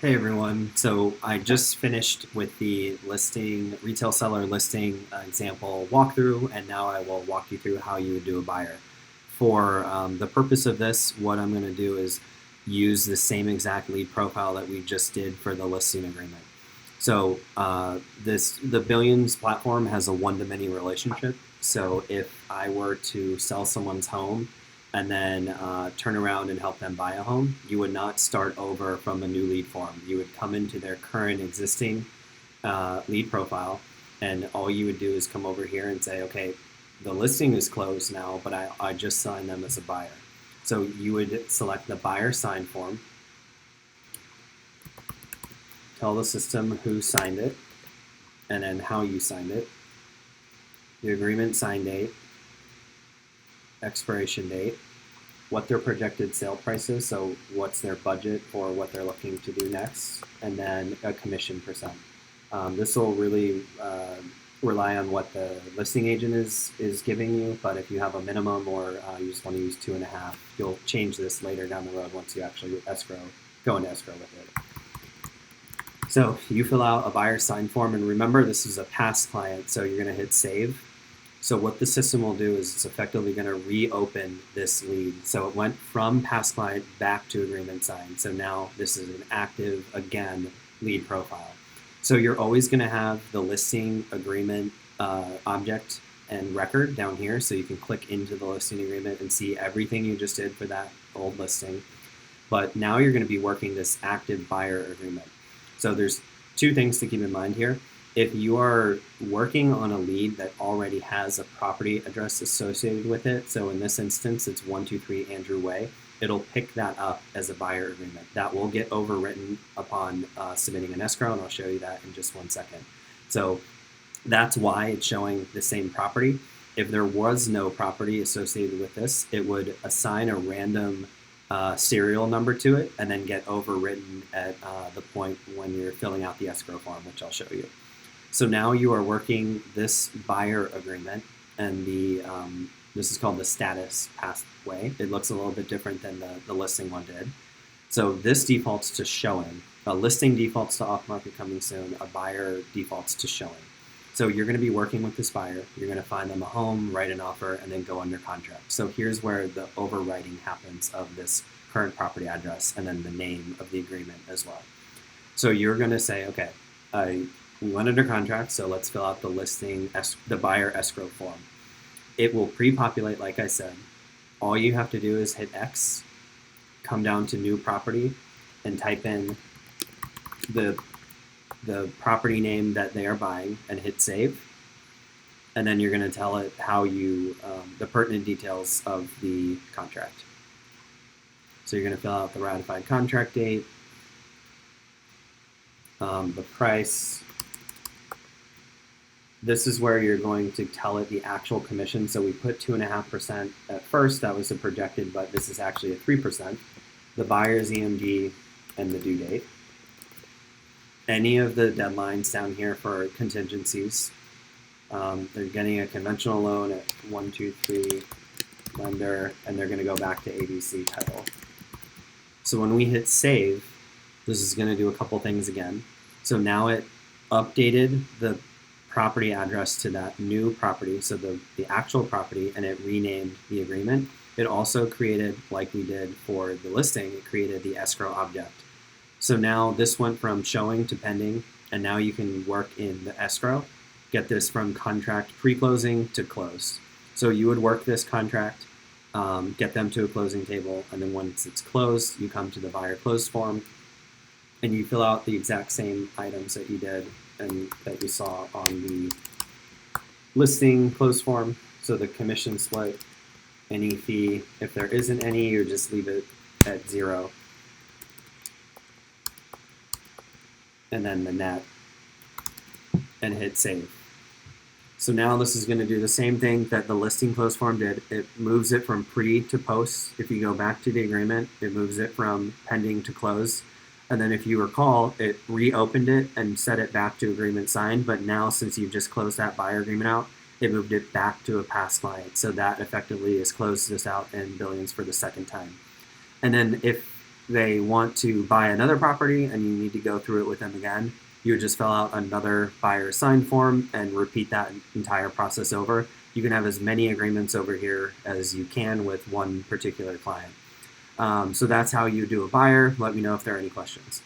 Hey everyone, so I just finished with the retail seller listing example walkthrough, and now I will walk you through how you would do a buyer. For the purpose of this, what I'm going to do is use the same exact lead profile that we just did for the listing agreement. So the Billions platform has a one-to-many relationship. So if I were to sell someone's home and then turn around and help them buy a home, you would not start over from a new lead form. You would come into their current existing lead profile, and all you would do is come over here and say, okay, the listing is closed now, but I just signed them as a buyer. So you would select the buyer sign form, tell the system who signed it, and then how you signed it, the agreement sign date, expiration date, what their projected sale price is, so what's their budget for what they're looking to do next, and then a commission percent. This will really rely on what the listing agent is giving you, but if you have a minimum or you just want to use 2.5, you'll change this later down the road once you actually go into escrow with it. So you fill out a buyer sign form, and remember this is a past client, so you're going to hit save. So what the system will do is it's effectively going to reopen this lead. So it went from past client back to agreement signed. So now this is an active, again, lead profile. So you're always going to have the listing agreement object and record down here. So you can click into the listing agreement and see everything you just did for that old listing. But now you're going to be working this active buyer agreement. So there's two things to keep in mind here. If you are working on a lead that already has a property address associated with it, so in this instance, it's 123 Andrew Way, it'll pick that up as a buyer agreement. That will get overwritten upon submitting an escrow, and I'll show you that in just 1 second. So that's why it's showing the same property. If there was no property associated with this, it would assign a random serial number to it and then get overwritten at the point when you're filling out the escrow form, which I'll show you. So now you are working this buyer agreement, and this is called the status pathway. It looks a little bit different than the listing one did. So this defaults to showing. A listing defaults to off-market coming soon. A buyer defaults to showing. So you're going to be working with this buyer. You're going to find them a home, write an offer, and then go under contract. So here's where the overwriting happens of this current property address and then the name of the agreement as well. So you're going to say, okay, we went under contract, so let's fill out the buyer escrow form. It will pre-populate, like I said. All you have to do is hit X, come down to new property, and type in the property name that they are buying and hit save. And then you're going to tell it how the pertinent details of the contract. So you're going to fill out the ratified contract date, the price. This is where you're going to tell it the actual commission. So we put 2.5% at first. That was the projected, but this is actually a 3%. The buyer's EMD and the due date. Any of the deadlines down here for contingencies. They're getting a conventional loan at 123 lender, and they're going to go back to ABC title. So when we hit save, this is going to do a couple things again. So now it updated the property address to that new property, so the actual property, and it renamed the agreement. It also created, like we did for the listing, it created the escrow object. So now this went from showing to pending, and now you can work in the escrow, get this from contract pre-closing to close. So you would work this contract, get them to a closing table, and then once it's closed, you come to the buyer close form, and you fill out the exact same items that you did and that you saw on the listing close form. So the commission split, any fee, if there isn't any, you just leave it at 0. And then the net, and hit save. So now this is going to do the same thing that the listing close form did. It moves it from pre to post. If you go back to the agreement, it moves it from pending to close. And then if you recall, it reopened it and set it back to agreement signed. But now, since you've just closed that buyer agreement out, it moved it back to a past client. So that effectively has closed this out in Billions for the second time. And then if they want to buy another property and you need to go through it with them again, you would just fill out another buyer sign form and repeat that entire process over. You can have as many agreements over here as you can with one particular client. So that's how you do a buyer. Let me know if there are any questions.